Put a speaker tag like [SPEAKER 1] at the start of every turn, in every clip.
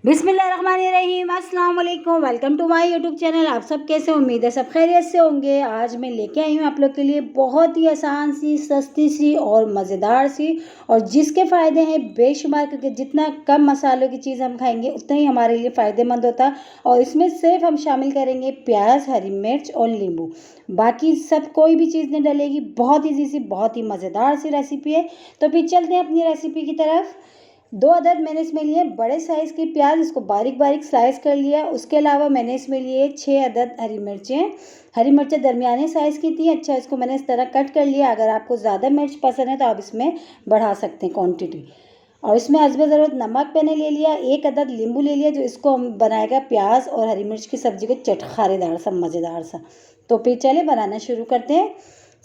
[SPEAKER 1] बिस्मिल्लाहिर्रहमानिर्रहीम, अस्सलाम वालेकुम। Welcome to my YouTube channel. आप सब कैसे, उम्मीद है सब खैरियत से होंगे। आज मैं लेके आई हूँ आप लोग के लिए बहुत ही आसान सी, सस्ती सी और मज़ेदार सी, और जिसके फ़ायदे हैं बेशुमार, क्योंकि जितना कम मसालों की चीज़ हम खाएंगे उतना ही हमारे लिए फ़ायदेमंद होता है। और इसमें सिर्फ हम शामिल करेंगे प्याज, हरी मिर्च और नींबू, बाकी सब कोई भी चीज़ नहीं डलेगी। बहुत ईजी सी, बहुत ही मज़ेदार सी रेसिपी है। तो फिर चलते हैं अपनी रेसिपी की तरफ। 2 अदद मैंने इसमें लिए बड़े साइज़ के प्याज, इसको बारीक बारीक स्लाइस कर लिया। उसके अलावा मैंने इसमें लिए 6 अदद हरी मिर्चें। हरी मिर्चें दरमियाने साइज़ की थी। अच्छा, इसको मैंने इस तरह कट कर लिया। अगर आपको ज़्यादा मिर्च पसंद है तो आप इसमें बढ़ा सकते हैं क्वांटिटी। और इसमें हस्बे ज़रूरत नमक मैंने ले लिया। 1 अदद नींबू ले लिया, जो इसको हम बनाएगा प्याज और हरी मिर्च की सब्ज़ी को चटखारेदार सा, मज़ेदार सा। तो फिर चले बनाना शुरू करते हैं।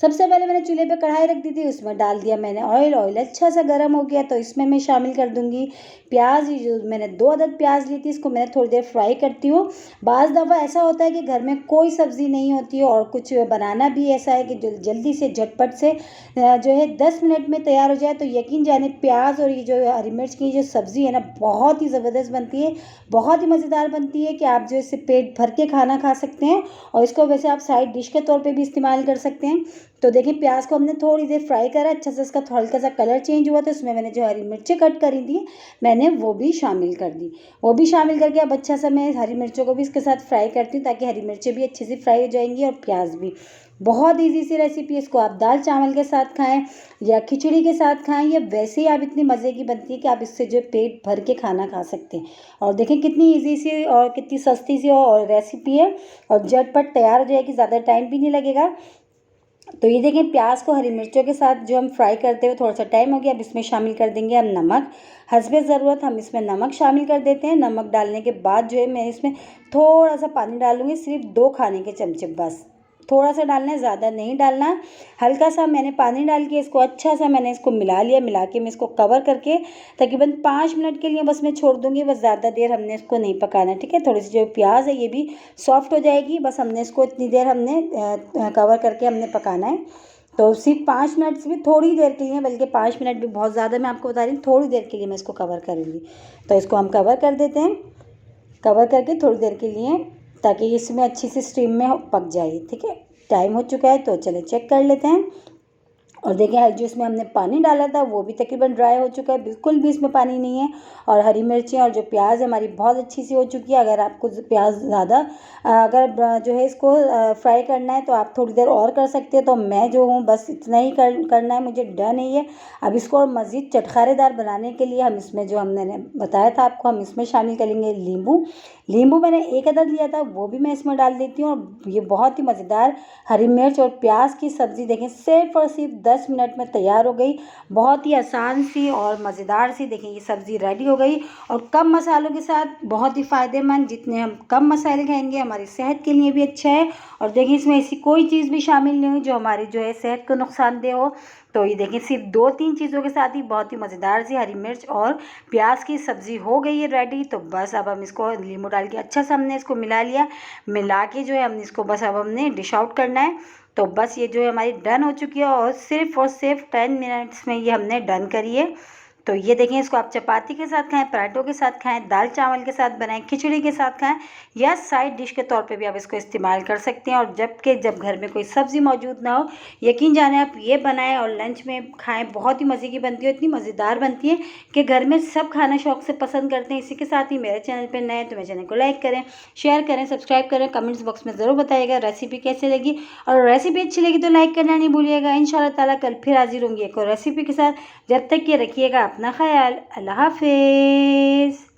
[SPEAKER 1] सबसे पहले मैंने चूल्हे पे कढ़ाई रख दी थी, उसमें डाल दिया मैंने ऑयल। ऑयल अच्छा सा गर्म हो गया तो इसमें मैं शामिल कर दूंगी प्याज। जो मैंने 2 अदद प्याज ली थी, इसको मैंने थोड़ी देर फ्राई करती हूँ। बाज़ दफ़ा ऐसा होता है कि घर में कोई सब्ज़ी नहीं होती है और कुछ बनाना भी ऐसा है कि जो जल्दी से झटपट से जो है 10 मिनट में तैयार हो जाए, तो यकीन जाने प्याज और ये जो हरी मिर्च की जो सब्ज़ी है ना, बहुत ही ज़बरदस्त बनती है, बहुत ही मज़ेदार बनती है कि आप जो इससे पेट भर के खाना खा सकते हैं। और इसको वैसे आप साइड डिश के तौर पे भी इस्तेमाल कर सकते हैं। तो देखिए, प्याज को हमने थोड़ी देर फ्राई करा, अच्छा से इसका हल्का सा कलर चेंज हुआ, तो इसमें मैंने जो हरी मिर्चें कट करी थी मैंने वो भी शामिल कर दी। वो भी शामिल करके अब अच्छा सा मैं हरी मिर्चों को भी इसके साथ फ्राई करती हूँ, ताकि हरी मिर्चें भी अच्छे से फ्राई हो जाएंगी और प्याज भी। बहुत ईजी सी रेसिपी है। इसको आप दाल चावल के साथ खाएं या खिचड़ी के साथ खाएं, या वैसे ही आप इतनी मज़े की बनती है कि आप इससे जो पेट भर के खाना खा सकते हैं। और देखें कितनी ईजी सी और कितनी सस्ती सी और रेसिपी है, और झटपट तैयार हो जाएगी, ज़्यादा टाइम भी नहीं लगेगा। तो ये देखें, प्याज को हरी मिर्चों के साथ जो हम फ्राई करते हुए थोड़ा सा टाइम हो गया। अब इसमें शामिल कर देंगे हम नमक। हस्बे ज़रूरत हम इसमें नमक शामिल कर देते हैं। नमक डालने के बाद जो है मैं इसमें थोड़ा सा पानी डालूंगी, सिर्फ 2 खाने के चमचे बस। थोड़ा सा डालना है, ज़्यादा नहीं डालना। हल्का सा मैंने पानी डाल के इसको अच्छा सा मैंने इसको मिला लिया। मिला के मैं इसको कवर करके तकरीबन 5 मिनट के लिए बस मैं छोड़ दूंगी। बस ज़्यादा देर हमने इसको नहीं पकाना, ठीक है। थोड़ी सी जो प्याज है ये भी सॉफ्ट हो जाएगी, बस हमने इसको इतनी देर हमने कवर करके हमने पकाना है। तो सिर्फ 5 मिनट से भी थोड़ी देर के लिए, बल्कि 5 मिनट भी बहुत ज़्यादा, मैं आपको बता रही हूँ, थोड़ी देर के लिए मैं इसको कवर करूँगी। तो इसको हम कवर कर देते हैं, कवर करके थोड़ी देर के लिए, ताकि इसमें अच्छी सी स्टीम में पक जाए, ठीक है। टाइम हो चुका है तो चले चेक कर लेते हैं। और देखिए, जो इसमें हमने पानी डाला था वो भी तकरीबन ड्राई हो चुका है, बिल्कुल भी इसमें पानी नहीं है। और हरी मिर्चें और जो प्याज हमारी बहुत अच्छी सी हो चुकी है। अगर आपको प्याज ज़्यादा अगर जो है इसको फ्राई करना है तो आप थोड़ी देर और कर सकते हैं। तो मैं जो हूँ बस इतना ही करना है, मुझे डन है ये। अब इसको और मज़ीद चटखारेदार बनाने के लिए हम इसमें जो हमने बताया था आपको, हम इसमें शामिल करेंगे नींबू। नींबू मैंने 1 अदद लिया था, वो भी मैं इसमें डाल देती हूँ। और ये बहुत ही मज़ेदार हरी मिर्च और प्याज की सब्ज़ी देखें सिर्फ और सिर्फ 10 मिनट में तैयार हो गई। बहुत ही आसान सी और मज़ेदार सी, देखें ये सब्ज़ी रेडी हो गई, और कम मसालों के साथ बहुत ही फ़ायदेमंद। जितने हम कम मसाले खाएंगे हमारी सेहत के लिए भी अच्छा है। और देखिए, इसमें ऐसी कोई चीज़ भी शामिल नहीं हुई जो हमारी जो है सेहत को नुकसानदेह हो। तो ये देखिए, सिर्फ 2-3 चीज़ों के साथ ही बहुत ही मज़ेदार सी हरी मिर्च और प्याज की सब्ज़ी हो गई है रेडी। तो बस अब हम इसको नींबू डाल के अच्छा सा हमने इसको मिला लिया। मिला के जो है हमने इसको बस अब हमने डिश आउट करना है। तो बस ये जो है हमारी डन हो चुकी है, और सिर्फ 10 मिनट्स में ये हमने डन करी है। तो ये देखें, इसको आप चपाती के साथ खाएं, पराठों के साथ खाएं, दाल चावल के साथ बनाएं, खिचड़ी के साथ खाएं, या साइड डिश के तौर पे भी आप इसको इस्तेमाल कर सकते हैं। और जब घर में कोई सब्ज़ी मौजूद ना हो, यकीन जाने आप ये बनाएं और लंच में खाएं, बहुत ही मज़े की बनती है, इतनी मज़ेदार बनती है कि घर में सब खाना शौक से पसंद करते हैं। इसी के साथ ही मेरे चैनल पर नए हैं तो मेरे चैनल को लाइक करें, शेयर करें, सब्सक्राइब करें। कमेंट्स बॉक्स में ज़रूर बताइएगा रेसिपी कैसे लगी, और रेसिपी अच्छी लगी तो लाइक करना नहीं भूलिएगा। इंशाल्लाह ताला कल फिर हाजिर होंगी एक और रेसिपी के साथ। जब तक ये रखिएगा अपना ख्याल। अल्लाह हाफिज़।